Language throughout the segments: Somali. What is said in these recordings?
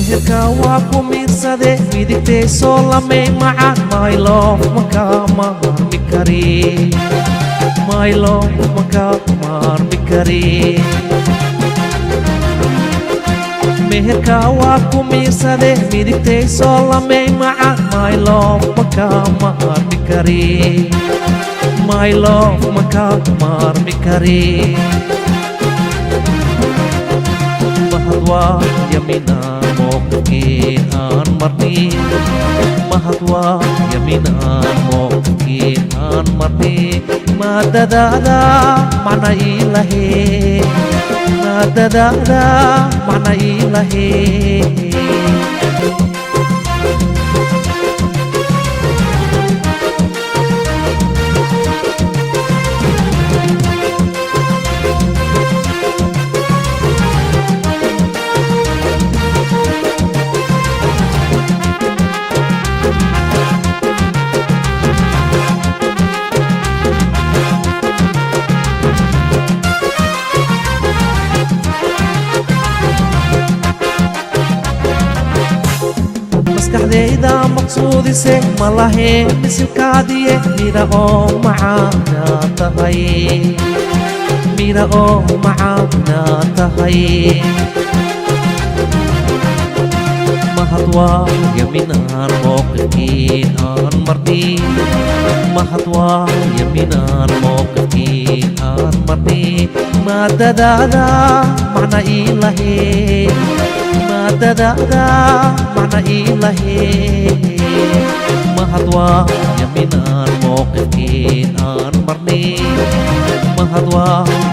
meherka waa ku miirsade midigtay soo lamay macaan my love maka maarmi kari my love maka maarmi kari meherka waa ku miirsade midigtay soo lamay macaan my love maka maarmi kari my love maka maarmi kari mahadwa yamina moqkin aan marni mahadwa yamina moqkin aan marni madadada mana ilahi madadada mana ilahi maskaxdayda maqsuudise malahe misilkaadiye mira oo macaana tahay mira oo macaana tahay mahadwa yaminaan moqkin aan marni mahadwa yaminaan moqkin aan marni madadada macna ilahi madadada macna ilahi mahadwa yaminaan moqkin aan marni mahadwa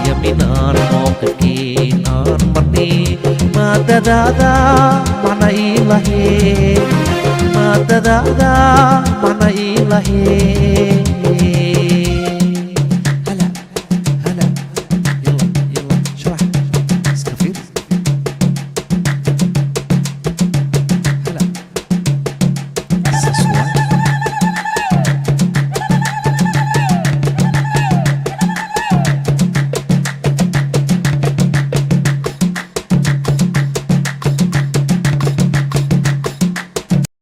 yaminaan moqkin aan marni madadada macna ilahi madadada macna ilahi